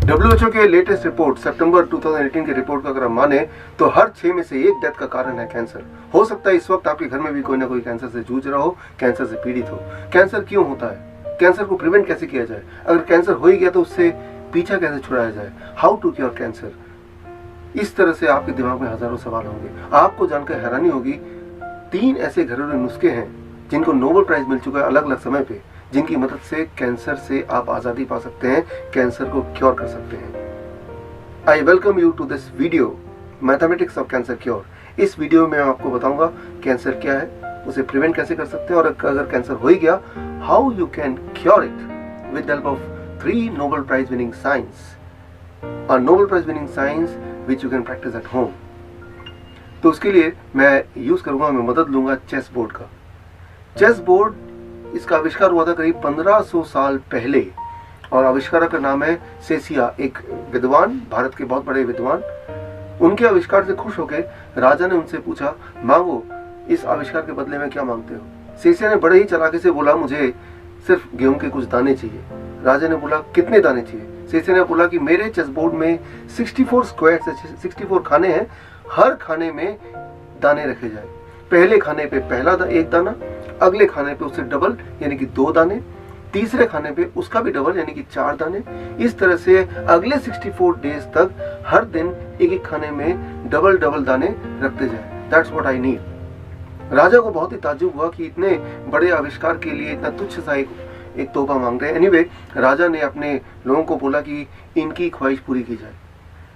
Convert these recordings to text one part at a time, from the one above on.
WHO के latest report सितंबर 2018 के report का अगर हम माने तो हर 6 में से 1 डेथ का कारण है कैंसर। हो सकता है इस वक्त आपके घर में भी कोई ना कोई कैंसर से जूझ रहा हो, कैंसर से पीड़ित हो। कैंसर क्यों होता है, कैंसर को प्रिवेंट कैसे किया जाए, अगर कैंसर हो ही गया तो उससे पीछा कैसे छुड़ाया जाए, हाउ टू क्योर कैंसर। इस तरह से आपके दिमाग में हजारों सवाल होंगे। आपको जानकर हैरानी होगी 3 ऐसे घरेलू नुस्खे हैं जिनको नोबेल प्राइज मिल चुका है अलग अलग समय पे, जिनकी मदद से कैंसर से आप आजादी पा सकते हैं, कैंसर को क्योर कर सकते हैं। I welcome you to this video mathematics of cancer cure. इस वीडियो में मैं आपको बताऊंगा कैंसर क्या है, उसे प्रिवेंट कैसे कर सकते हैं, और अगर कैंसर हो ही गया how you can cure it with help of 3 Nobel prize winning science, और Nobel prize winning science which you can practise at home. तो उसके लिए मैं यूज करूंगा, मैं मदद लूंगा चेस बोर्ड का। चेस बोर्ड, इसका आविष्कार हुआ था करीब 1500 साल पहले, और आविष्कारक का नाम है सेसिया, एक विद्वान, भारत के बहुत बड़े विद्वान। उनके आविष्कार से खुश होकर राजा ने उनसे पूछा, मांगो, इस आविष्कार के बदले में क्या मांगते हो। सेसिया ने बड़े ही चालाकी से बोला, मुझे सिर्फ गेहूं के कुछ दाने चाहिए। राजा ने बोला, कितने दाने चाहिए। सेसिया ने बोला कि मेरे चेस बोर्ड में 64 स्क्वायर से 64 खाने हैं, हर खाने में दाने रखे जाए। पहले खाने पे पहला एक दाना, अगले खाने पे उससे डबल यानी कि 2 दाने, तीसरे खाने पे उसका भी डबल यानी कि 4 दाने। इस तरह से अगले 64 डेज तक हर दिन एक एक खाने में डबल डबल दाने रखते जाए। That's what I need. राजा को बहुत ही ताज्जुब हुआ कि इतने बड़े आविष्कार के लिए इतना तुच्छ सा एक तोहफा मांग रहे हैं। एनीवे, राजा ने अपने लोगों को बोला कि इनकी ख्वाहिश पूरी की जाए।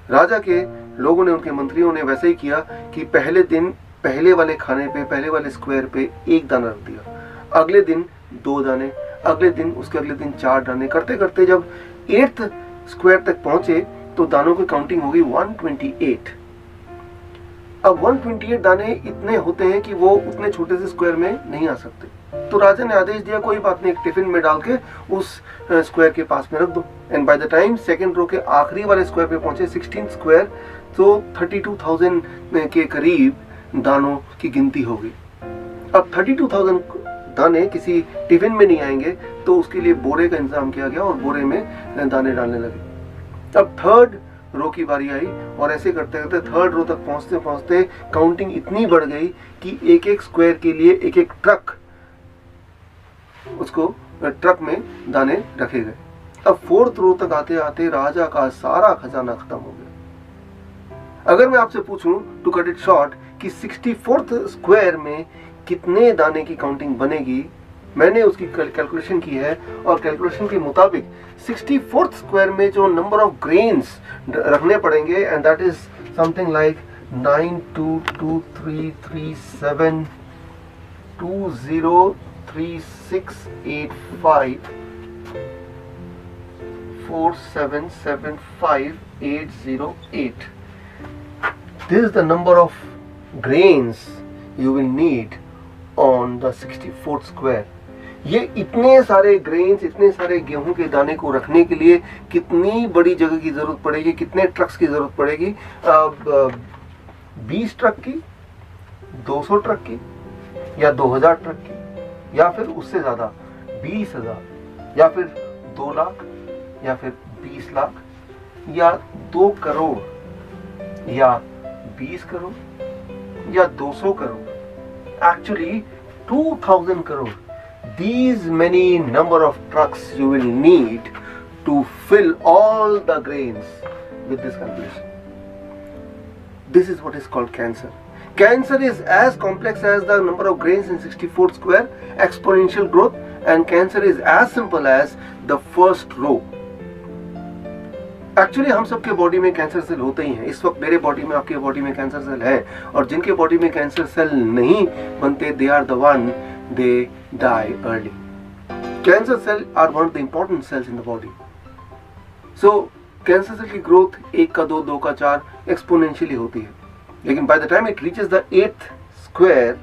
राजा के लोगों ने, उनके मंत्रियों ने वैसे ही किया कि पहले दिन पहले वाले खाने पे, पहले वाले स्क्वायर पे 1 दाना रख दिया, अगले दिन 2 दाने, अगले दिन, उसके अगले दिन 4 दाने। करते करते जब 8th स्क्वायर तक पहुंचे तो दानों की काउंटिंग होगी 128। अब 128 दाने इतने होते हैं कि वो उतने छोटे से स्क्वायर में नहीं आ सकते। तो राजा ने आदेश दिया, कोई बात नहीं, एक टिफिन में डाल के उस स्क्वायर के पास में रख दो। And by the time second row के आखिरी वाले स्क्वायर पे पहुंचे, 16 स्क्वायर, तो 32,000 के करीब दानों की गिनती होगी। अब 32,000 दाने किसी टिफिन में नहीं आएंगे, तो उसके लिए बोरे का इंतजाम किया गया और बोरे में दाने डालने लगे। अब 3rd रो की बारी आई, और ऐसे करते करते 3rd रो तक पहुंचते पहुंचते काउंटिंग इतनी बढ़ गई कि एक एक स्क्वायर के लिए एक एक ट्रक, उसको ट्रक में दाने रखे गए। अब 4th रो तक आते आते राजा का सारा खजाना खत्म हो गया। अगर मैं आपसे पूछूं टू कट इट शॉर्ट कि 64th स्क्वायर में कितने दाने की काउंटिंग बनेगी, मैंने उसकी कैलकुलेशन की है, और कैलकुलेशन के मुताबिक 64th स्क्वायर में जो नंबर ऑफ ग्रेन्स रखने पड़ेंगे, and that is something like 922337 203685 4775808. This is the number of grains you will need on the 64th square. ये इतने सारे ग्रेन्स, इतने सारे गेहूं के दाने को रखने के लिए कितनी बड़ी जगह की जरूरत पड़ेगी, कितने ट्रक्स की जरूरत पड़ेगी। 20 ट्रक की, 200 ट्रक की, या 2000 ट्रक की, या फिर उससे ज्यादा 20,000, या फिर 2 लाख, या फिर 20 लाख, या 2 करोड़, या 20 करोड़, या 200 crore, actually 2000 crore. These many number of trucks you will need to fill all the grains with this calculation. This is what is called cancer. Cancer is as complex as the number of grains in 64th square, exponential growth, and cancer is as simple as the first row. Actually हम सबके body में cancer cell होते ही हैं। इस वक्त मेरे body में, आपके बॉडी में कैंसर सेल है, और जिनके बॉडी में कैंसर सेल नहीं बनते, they are the one, they die early. Cancer cell are one of the important cells in the body. So cancer cell की ग्रोथ 1 का 2, 2 का 4 एक्सपोनेंशियली होती है, लेकिन bye the time it reaches the 8th square,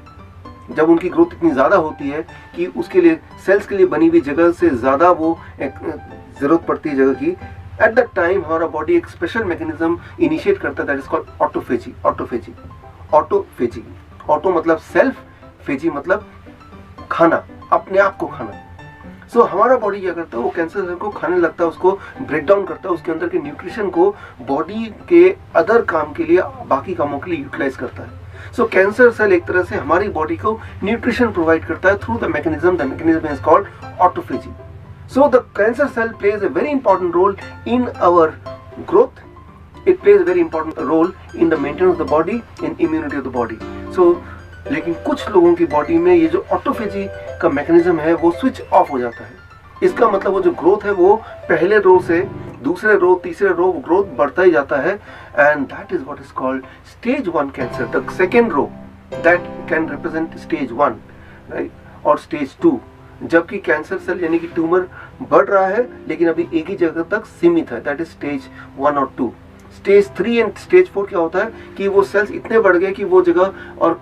जब उनकी growth इतनी ज्यादा होती है कि उसके लिए, सेल्स के लिए बनी हुई जगह से ज्यादा वो जरूरत पड़ती है जगह की, एट दैट टाइम हमारा बॉडी एक स्पेशल मैकेनिज्म इनिशिएट करता है, that is called autophagy. Auto मतलब सेल्फ, फेजी मतलब खाना, अपने आप को खाना। सो हमारा बॉडी क्या करता है, वो कैंसर सेल को खाने लगता है, उसको ब्रेक डाउन करता है, उसके अंदर के न्यूट्रिशन को बॉडी के अदर काम के लिए, बाकी कामों के लिए यूटिलाइज करता है। सो कैंसर सेल एक तरह से हमारी बॉडी को न्यूट्रिशन प्रोवाइड करता है through the mechanism is called autophagy. So the cancer cell plays a very important role in our growth, it plays a very important role in the maintenance of the body, in immunity of the body. So लेकिन कुछ लोगों की body में ये जो autophagy का mechanism है वो स्विच ऑफ हो जाता है। इसका मतलब वो जो ग्रोथ है वो पहले रो से दूसरे रो तीसरे रो ग्रोथ बढ़ता ही जाता है, and that is what is called stage 1 cancer. The second row that can represent stage 1, right, और स्टेज 2, जबकि कैंसर सेल यानी कि ट्यूमर बढ़ रहा है लेकिन अभी एक ही जगह तक सीमित है, दैट इज स्टेज 1 और 2। स्टेज 3 एंड स्टेज 4 क्या होता है कि वो सेल्स इतने बढ़ गए कि वो जगह और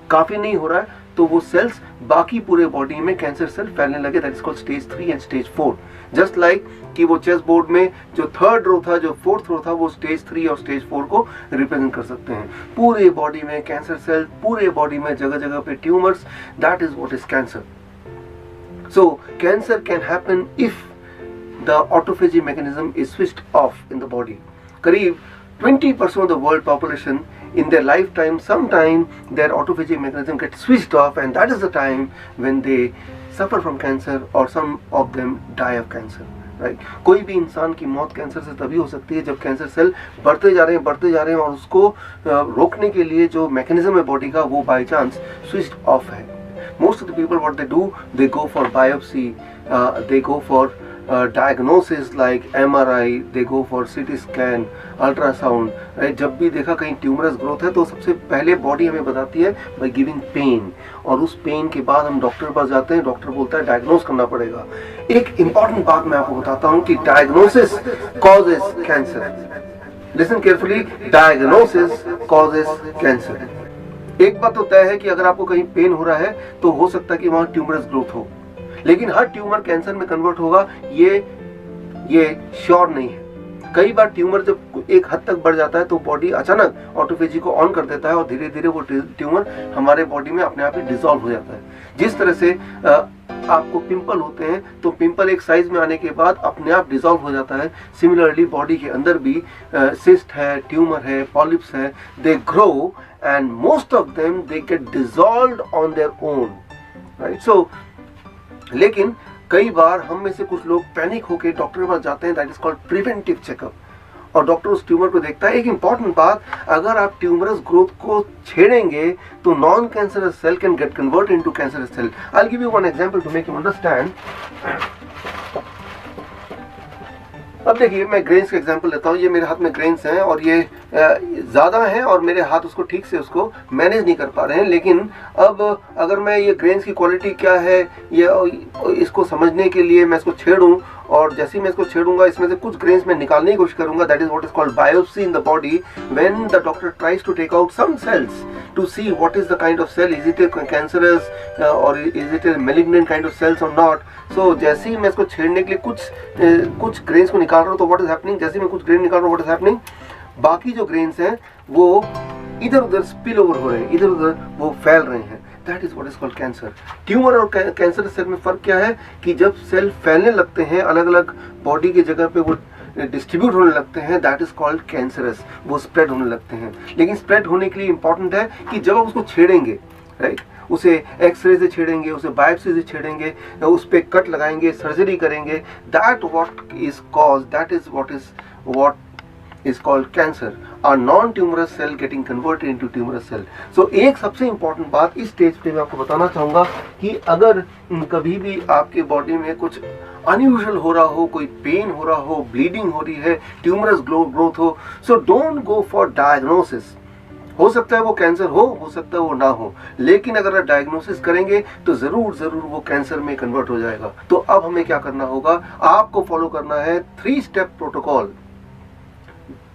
काफी नहीं हो रहा है, तो वो सेल्स बाकी पूरे बॉडी में कैंसर सेल फैलने लगे, that is called stage 3 and stage 4। Just like कि वो चेस बोर्ड में जो थर्ड रो था, जो फोर्थ रो था, वो स्टेज 3 और स्टेज 4 को रिप्रेजेंट कर सकते हैं। पूरे बॉडी में कैंसर सेल, पूरे बॉडी में जगह जगह पे tumours, that is what is cancer. So cancer can happen if the autophagy mechanism is switched off in the body. करीब 20% of the world population in their lifetime, sometime their autophagy mechanism gets switched off, and that is the time when they suffer from cancer or some of them die of cancer, right? कोई भी इंसान की मौत cancer से तभी हो सकती है जब कैंसर सेल बढ़ते जा रहे हैं और उसको रोकने के लिए जो मैकेनिज्म है बॉडी का वो बाय चांस स्विच्ड ऑफ है। Most of the people what they do, they go for biopsy, they go for diagnosis like MRI, they go for CT scan, ultrasound, right? जब भी देखा कहीं ट्यूमरस ग्रोथ है तो सबसे पहले बॉडी हमें बताती है by giving pain, और उस पेन के बाद हम डॉक्टर के पास जाते हैं, डॉक्टर बोलता है डायग्नोस करना पड़ेगा। एक इंपॉर्टेंट बात मैं आपको बताता हूँ कि diagnosis causes cancer. Listen carefully, diagnosis causes cancer. एक बात तो तय है कि अगर आपको कहीं पेन हो रहा है तो हो सकता है कि वहां ट्यूमरस ग्रोथ हो, लेकिन हर ट्यूमर कैंसर में कन्वर्ट होगा ये श्योर नहीं है। कई बार ट्यूमर जब एक हद तक बढ़ जाता है तो बॉडी अचानक ऑटोफेजी को ऑन कर देता है और धीरे धीरे वो ट्यूमर हमारे बॉडी में अपने आप ही डिसॉल्व हो जाता है। जिस तरह से आपको पिंपल होते हैं तो पिंपल एक साइज में आने के बाद अपने आप डिसॉल्व हो जाता है, सिमिलरली बॉडी के अंदर भी सिस्ट है, ट्यूमर है, पॉलिप्स है, they grow and most of them they get dissolved on their own, right. So लेकिन कई बार हम में से कुछ लोग पैनिक होकर डॉक्टर के पास जाते हैं, that is called preventive checkup, और डॉक्टर उस ट्यूमर को देखता है। एक इंपॉर्टेंट बात, अगर आप ट्यूमरस ग्रोथ को छेड़ेंगे तो non cancerous cell can get convert into cancerous cell. I will give you one example to make you understand. अब देखिए मैं ग्रेन्स का एग्जांपल लेता हूँ। ये मेरे हाथ में ग्रेन्स हैं और ये ज़्यादा हैं और मेरे हाथ उसको ठीक से उसको मैनेज नहीं कर पा रहे हैं, लेकिन अब अगर मैं ये ग्रेन्स की क्वालिटी क्या है ये इसको समझने के लिए मैं इसको छेड़ूं, और जैसे ही मैं इसको छेड़ूंगा इसमें से कुछ ग्रेन्स मैं निकालने की कोशिश करूंगा, that is what is called biopsy in the body, when the doctor tries to take out some cells to see what is the kind of cell, is it a cancerous or is it a malignant kind of cells or not. So जैसे ही मैं इसको छेड़ने के लिए कुछ grains को निकाल रहा हूँ तो व्हाट इज हैपनिंग, जैसे ही मैं कुछ ग्रेन निकाल रहा हूँ व्हाट इज हैपनिंग, बाकी जो ग्रेन्स हैं वो इधर उधर स्पिल ओवर हो रहे हैं, इधर उधर वो फैल रहे हैं, that is what is called cancer. Tumour और कैंसर सेल में फर्क क्या है कि जब सेल फैलने लगते हैं अलग अलग बॉडी की जगह पे वो डिस्ट्रीब्यूट होने लगते हैं, दैट इज कॉल्ड कैंसरस, वो स्प्रेड होने लगते हैं। लेकिन स्प्रेड होने के लिए इंपॉर्टेंट है कि जब आप उसको छेड़ेंगे, राइट, उसे एक्सरे से छेड़ेंगे, उसे बायोप्सी से छेड़ेंगे, उस पर कट लगाएंगे, सर्जरी करेंगे, that what is cause, that is what is called cancer, a non-tumorous cell getting converted into tumorous cell. So एक सबसे important बात इस स्टेज पे मैं आपको बताना चाहूँगा कि अगर कभी भी आपके बॉडी में कुछ अनयूजुअल हो रहा हो, कोई पेन हो रहा हो, ब्लीडिंग हो रही है, ट्यूमरस ग्रोथ हो, so don't go for diagnosis. हो सकता है वो कैंसर हो सकता है वो ना हो, लेकिन अगर आप डायग्नोसिस करेंगे तो जरूर वो कैंसर में कन्वर्ट हो जाएगा। तो अब हमें क्या करना होगा, आपको फॉलो करना है 3-step protocol,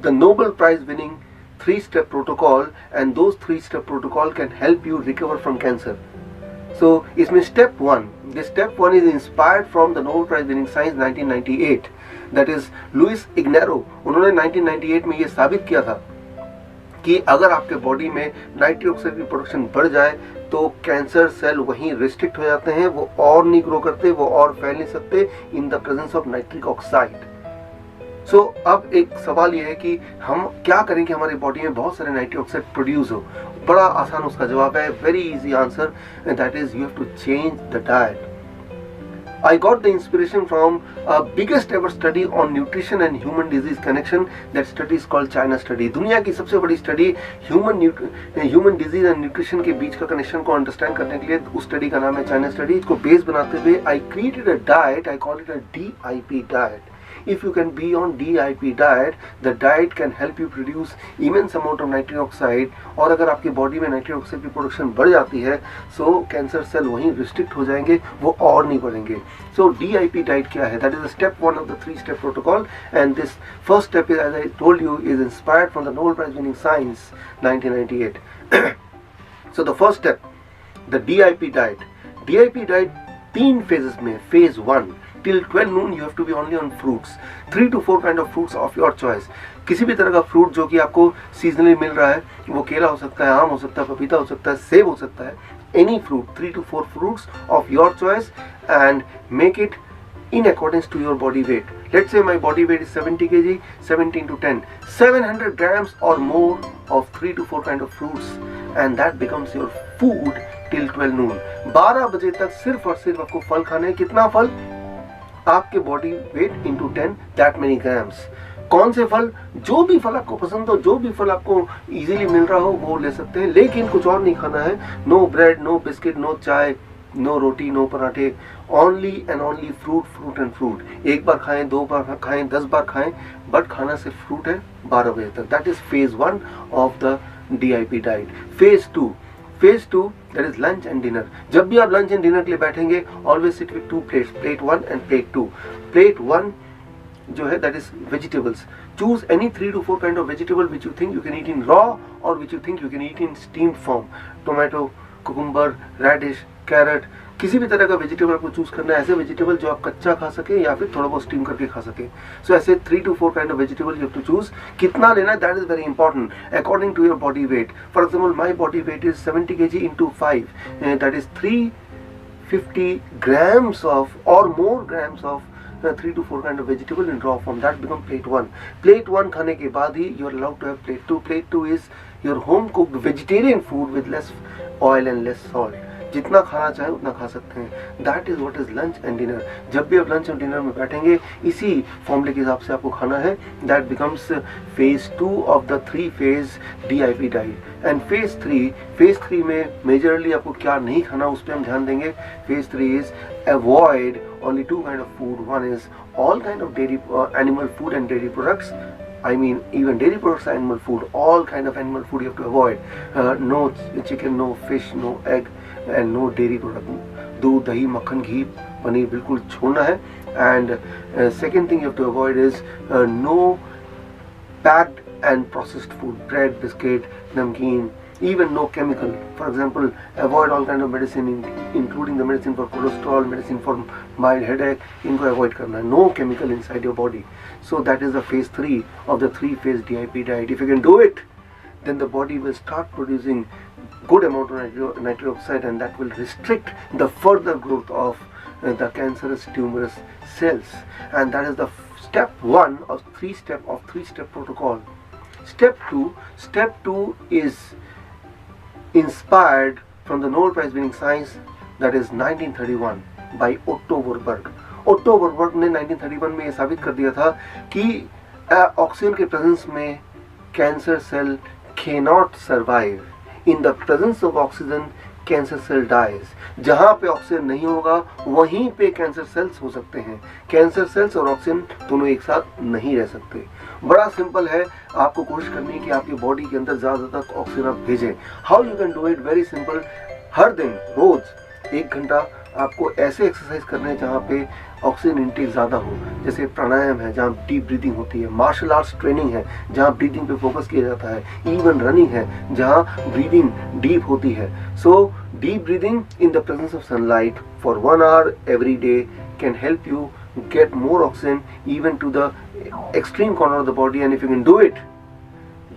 the Nobel Prize winning 3-step protocol, and those 3-step protocol can help you recover from cancer. So इसमें step 1, this step 1 is inspired from the Nobel Prize winning science 1998, that is Louis Ignarro. उन्होंने 1998 में ये साबित किया था कि अगर आपके बॉडी में नाइट्रिक ऑक्साइड की प्रोडक्शन बढ़ जाए तो कैंसर सेल वहीं रिस्ट्रिक्ट हो जाते हैं, वो और नहीं ग्रो करते, वो और फैल नहीं सकते in the presence of nitric oxide. So अब एक सवाल ये है कि हम क्या करें कि हमारी बॉडी में बहुत सारे नाइट्रिक ऑक्साइड प्रोड्यूस हो। बड़ा आसान उसका जवाब है, very easy answer, and that is you have to change the diet. I got the inspiration from a biggest ever study on nutrition and human disease connection. That study is called China study. दुनिया की सबसे बड़ी study human disease and nutrition के बीच का connection को understand करने के लिए उस स्टडी का नाम है चाइना स्टडी। इसको बेस बनाते हुए I created a diet, I call it a DIP diet. If you can be on DIP diet, the diet can help you produce immense amount of nitric oxide, और अगर आपकी body में nitric oxide की production बढ़ जाती है सो cancer cell वहीं restrict हो जाएंगे, वो और नहीं बढ़ेंगे। सो DIP डाइट क्या है? That is step 1 of the 3 step protocol, and this first step is, as I told you, is inspired from the Nobel prize winning science 1998। So the first step, the DIP diet. DIP diet 3 phases में। Phase 1, till 12 noon you have to be only on fruits, 3 to 4 kind of fruits of your choice। किसी भी तरह का fruit जो कि आपको seasonally मिल रहा है, वो केला हो सकता है, आम हो सकता है, पपीता हो सकता है, सेब हो सकता है, any fruit, 3 to 4 fruits of your choice, and make it in accordance to your body weight। Let's say my body weight is 70 kg, 17 to 10, 700 grams or more of 3 to 4 kind of fruits, and that becomes your food till 12 noon। 12 बजे तक सिर्फ और सिर्फ आपको फल खाने हैं। कितना फल? आपके body weight into 10, that many grams. कौन से फल? जो भी फल आपको पसंद हो, जो भी फल आपको इजीली मिल रहा हो वो ले सकते हैं, लेकिन कुछ और नहीं खाना है। No bread, no biscuit, no chai, no roti, no parathe, only and only fruit, fruit and fruit. एक बार खाएं, 2 बार खाएं, 10 बार खाएं, बट खाना सिर्फ फ्रूट है 12 बजे तक। That is phase 1 of the DIP diet. Phase 2, that is lunch and dinner. जब भी आप लंच एंड डिनर के लिए बैठेंगे, always sit with 2 plates, plate 1 end plate 2। Plate 1 जो है that is vegetables. Choose any 3 to 4 kind of vegetable which you think you can eat in raw or which you think you can eat in steamed form। Tomato, cucumber, radish, carrot, किसी भी तरह का vegetable आपको choose करना है। ऐसे vegetable जो आप कच्चा खा सके या फिर थोड़ा बहुत स्टीम करके खा सके। सो ऐसे 3 to 4 kind of vegetable you have to choose। कितना लेना है that is very important, according to your body weight. For example my body weight is 70 kg into 5, that is 350 grams of or more grams of 3 to 4 kind of vegetable in raw form। that become plate 1। plate 1 खाने के बाद ही you are allowed to have plate 2। plate 2 is your home cooked vegetarian food with less oil and less salt। जितना खाना चाहे उतना खा सकते हैं। That is what is lunch and dinner. जब भी आप लंच और डिनर में बैठेंगे, इसी फॉर्मूले के हिसाब से आपको खाना है। That becomes phase 2 of the 3 phase DIP diet. And phase 3 में मेजरली आपको क्या नहीं खाना उस पर हम ध्यान देंगे। Phase 3 is avoid only 2 kind of food। One is all kind of dairy, animal food and dairy products। I mean even dairy products are animal food। all kind of animal food you have to avoid। no chicken, no fish, no egg and no dairy product। दूध, दही, मक्खन, घी, पनीर बिल्कुल छोड़ना है। and second thing you have to avoid is no packed and processed food, bread, biscuit, namkeen, even no chemical। for example, avoid all kind of medicine including the medicine for cholesterol, medicine for mild headache, इनको avoid करना है। no chemical inside your body। so that is the phase 3 of the 3 phase DIP diet। if you can do it, then the body will start producing good amount of nitric oxide, and that will restrict the further growth of the cancerous tumorous cells। and that is the step 1 of 3 step protocol। step 2 is inspired from the Nobel Prize winning science, that is 1931 by Otto Warburg। Otto Warburg ने 1931 में ये साबित कर दिया था कि oxygen के presence में cancer cell cannot survive। in the presence of oxygen cancer cell dies. जहाँ पे ऑक्सीजन नहीं होगा वहीं पे कैंसर सेल्स हो सकते हैं। कैंसर सेल्स और ऑक्सीजन दोनों एक साथ नहीं रह सकते। बड़ा सिंपल है, आपको कोशिश करनी है कि आपकी बॉडी के अंदर ज़्यादा तक ऑक्सीजन आप भेजें। How you can do it? Very simple. हर दिन रोज 1 घंटा आपको ऐसे एक्सरसाइज करने हैं जहाँ पे ऑक्सीजन इंटेक ज़्यादा हो। जैसे प्राणायाम है जहाँ डीप ब्रीदिंग होती है, मार्शल आर्ट्स ट्रेनिंग है जहाँ ब्रीदिंग पे फोकस किया जाता है, इवन रनिंग है जहाँ ब्रीदिंग डीप होती है। So deep breathing in the presence of sunlight for 1 hour every day can help you get more oxygen even to the extreme corner of the body। and if you can do it,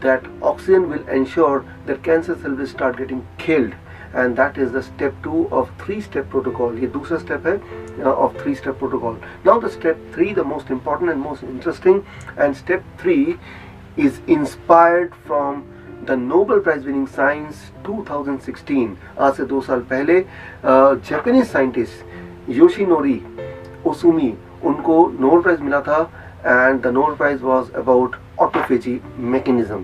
that oxygen will ensure that cancer cell will start getting killed and that is the step 2 of 3 step protocol. ये दूसरा step है of 3 step protocol. Now the step 3, the most important and most interesting, and step 3 is inspired from the Nobel prize winning science 2016। आज से 2 साल पहले Japanese scientist Yoshinori Osumi, उनको Nobel prize मिला था, and the Nobel prize was about autophagy mechanism.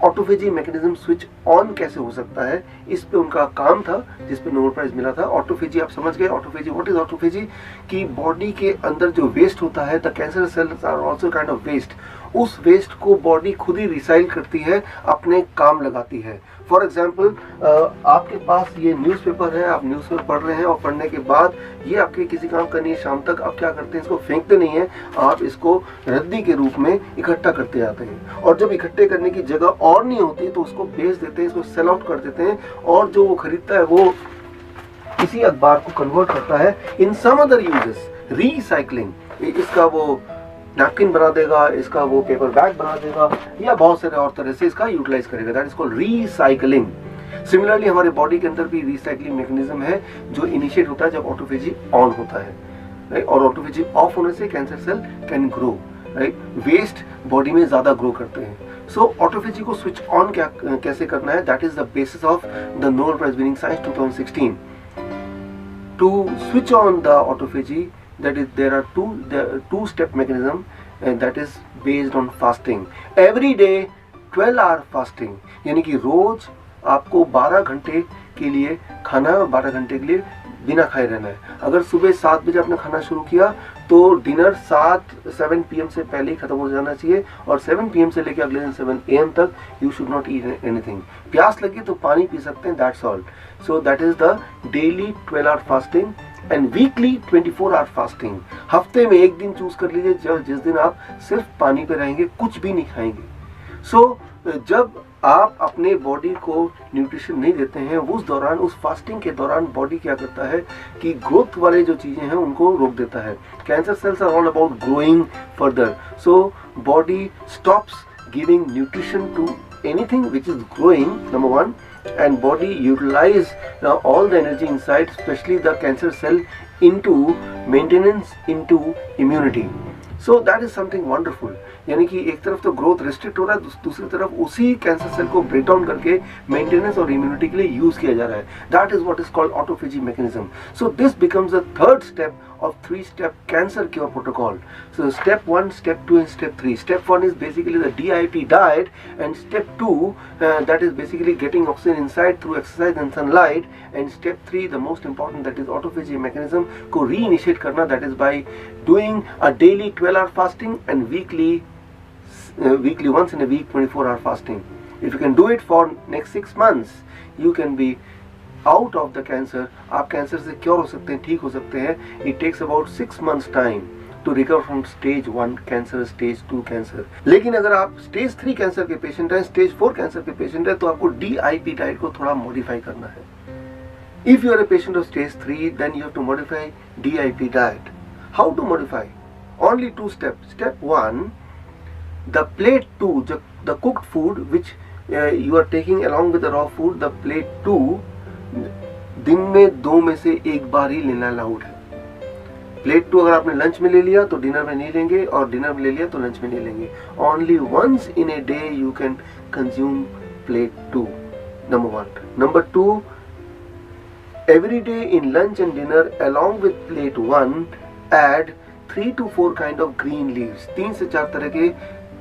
Autophagy mechanism switch on कैसे हो सकता है, इस पे उनका काम था, जिस पे नोबेल प्राइज मिला था। ऑटोफेजी आप समझ गए। Autophagy, what is autophagy? कि बॉडी के अंदर जो वेस्ट होता है, the cancer cells are also kind of waste, उस वेस्ट को बॉडी खुद ही रिसाइकिल करती है, अपने काम लगाती है। फॉर एग्जाम्पल, आपके पास ये न्यूज़पेपर है, आप न्यूज़पेपर पढ़ रहे हैं और पढ़ने के बाद ये आपके किसी काम का नहीं है, शाम तक आप क्या करते हैं, इसको फेंकते नहीं हैं, आप इसको रद्दी के रूप में इकट्ठा करते जाते हैं। और जब इकट्ठे करने की जगह और नहीं होती तो उसको बेच देते हैं, इसको सेल आउट कर देते हैं, और जो वो खरीदता है वो इसी अखबार को कन्वर्ट करता है इन सम अदर यूजेस, रीसाइक्लिंग। इसका वो नैपकिन बना देगा, इसका वो पेपर बैग बना देगा, या बहुत सारे और तरह से इसका यूटिलाइज करेगा। That is called recycling. Similarly हमारे बॉडी के अंदर भी रीसाइक्लिंग मैकेनिज्म है जो इनिशिएट होता है जब ऑटोफेजी ऑन होता है, राइट। और ऑटोफेजी ऑफ होने से cancer cell can grow, right. Waste body में ज्यादा ग्रो करते हैं। सो ऑटोफेजी को स्विच ऑन कैसे करना है, that is the basis of the Nobel prize winning science 2016। To switch on the autophagy, that is there are two step mechanism, and that is based on fasting. Every day 12 hour fasting, यानी कि रोज आपको 12 घंटे के लिए खाना, 12 घंटे के लिए बिना खाए रहना है। अगर सुबह 7 बजे आपने खाना शुरू किया तो डिनर 7 PM से पहले ही खत्म हो जाना चाहिए, और 7 PM से लेकर अगले दिन 7 AM तक you should not eat anything. प्यास लगी तो पानी पी सकते हैं, that's all. So that is the daily 12 hour fasting and weekly 24 hour fasting. हफ्ते में एक दिन चूज कर लीजिए जिस दिन आप सिर्फ पानी पे रहेंगे, कुछ भी नहीं खाएंगे। सो जब आप अपने बॉडी को न्यूट्रिशन नहीं देते हैं, उस दौरान, उस फास्टिंग के दौरान बॉडी क्या करता है कि ग्रोथ वाले जो चीजें हैं उनको रोक देता है। Cancer cells are all about growing further, so body stops giving nutrition to anything which is growing, number one, and body utilize all the energy inside, especially the cancer cell, into maintenance, into immunity. So that is something wonderful. यानी कि एक तरफ तो growth restrict हो रहा है, दूसरी तरफ उसी कैंसर सेल को ब्रेक डाउन करके मेंटेनेंस और इम्यूनिटी के लिए यूज किया जा रहा है। That is what is called autophagy mechanism. So this becomes the third step of 3-step cancer cure protocol. So step 1, step 2 and step 3. Step 1 is basically the DIP diet, and step 2 that is basically getting oxygen inside through exercise and sunlight, and step 3, the most important, that is autophagy mechanism को reinitiate करना, that is by doing a daily 12 hour fasting and weekly once in a week 24 hour fasting. If you can do it for next 6 months, you can be out of the cancer. आप cancer से cure हो सकते हैं, ठीक हो सकते हैं। It takes about 6 months time to recover from stage 1 cancer, stage 2 cancer. लेकिन अगर आप स्टेज 3 कैंसर के पेशेंट हैं, स्टेज 4 कैंसर के पेशेंट हैं, तो आपको DIP डाइट को थोड़ा मॉडिफाई करना है। If you are a patient of stage 3, then you have to modify DIP diet. How to modify? Only 2 steps. Step 1, the plate 2, the cooked food which you are taking along with the raw food, the plate 2 दिन में 2 में से 1 बार ही लेना allowed है। Plate 2 अगर आपने lunch में ले लिया तो डिनर में नहीं लेंगे, और डिनर में ले लिया तो लंच में नहीं लेंगे। Only once in a day you can consume plate 2, number 1। Number 2, every day in lunch and dinner along with plate 1 add 3 to 4 kind of green leaves, 3 से 4 तरह के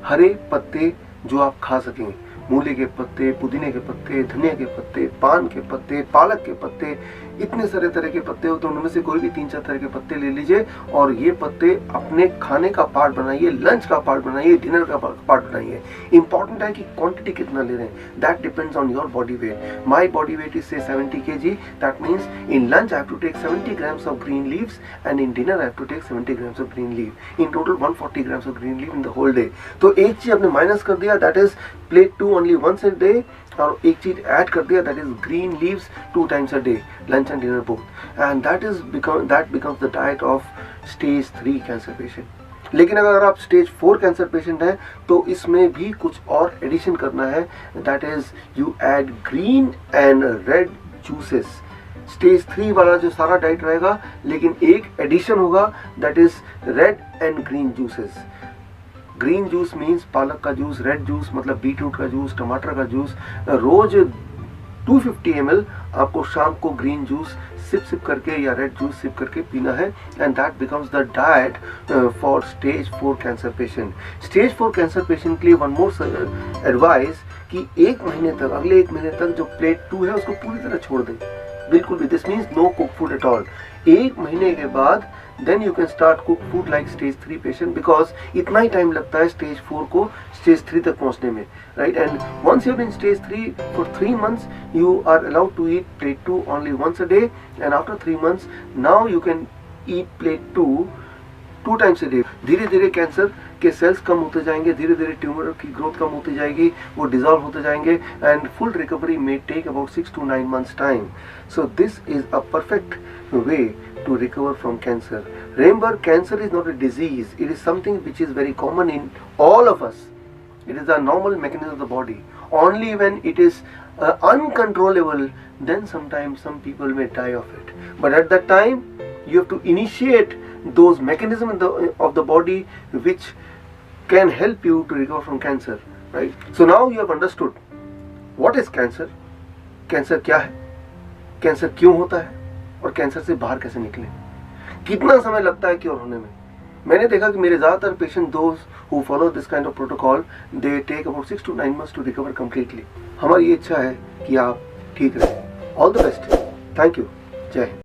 हरे पत्ते जो आप खा सकें। मूली के पत्ते, पुदीने के पत्ते, धनिया के पत्ते, पान के पत्ते, पालक के पत्ते, इतने सारे तरह के पत्ते हो, तो उनमें से कोई भी 3-4 तरह के पत्ते ले लीजिए, और ये पत्ते अपने खाने का पार्ट बनाइए, लंच का पार्ट बनाइए, डिनर का पार्ट बनाइए। इंपॉर्टेंट है कि क्वांटिटी कितना ले रहे हैं, that depends on your body weight. My body weight is say 70 kg, that means in lunch I have to take 70 grams of green leaves, and in dinner I have to take 70 grams of green leaf. In total 140 grams of green leaf in the whole day. तो एक चीज आपने minus कर दिया, that is plate 2 only once a day, और एक चीज add कर दिया, that is green leaves 2 times a day, lunch and dinner both, and that becomes the diet of stage 3 cancer patient. लेकिन अगर आप स्टेज 4 कैंसर पेशेंट हैं तो इसमें भी कुछ और एडिशन करना है, that is you add green and red juices. Stage 3 वाला जो सारा डाइट रहेगा, लेकिन एक एडिशन होगा, that is red and green juices. Green juice means पालक का जूस, रेड जूस मतलब बीटरूट का जूस, टमाटर का जूस। रोज 250 ml आपको शाम को ग्रीन जूस सिप करके या रेड जूस सिप करके पीना है, and that becomes the diet for stage 4 cancer patient. Stage 4 cancer patient के लिए वन मोर एडवाइस कि 1 महीने तक, अगले 1 महीने तक जो प्लेट 2 है उसको पूरी तरह छोड़ दें, बिल्कुल भी। This means no cook food at all. 1 महीने के बाद then you can start cook food like stage 3 patient, because इतना ही टाइम लगता है स्टेज 4 को स्टेज 3 तक पहुंचने में, राइट। And once you are in stage 3 for 3 months you are allowed to eat plate 2 only once a day, and after 3 months now you can eat plate 2 times a day। धीरे धीरे cancer के sales कम होते जाएंगे, धीरे धीरे tumour की growth कम होती जाएगी, वो डिजॉल्व होते जाएंगे, and full recovery may take about 6 to 9 months time। So this is a perfect way to recover from cancer। Remember, cancer is not a disease, it is something which is very common in all of us। It is a normal mechanism of the body. Only when it is uncontrollable, then sometimes some people may die of it, but at that time you have to initiate those mechanisms of the body which can help you to recover from cancer, right? So now you have understood what is cancer, cancer क्या है, cancer क्यों होता है, और cancer से बाहर कैसे निकले, कितना समय लगता है क्योर होने में। मैंने देखा कि मेरे ज़्यादातर patient, those who follow this kind of protocol, they take about 6 to 9 months to recover completely. हमारी इच्छा है कि आप ठीक रहें। All the best. Thank you. जय हिंद।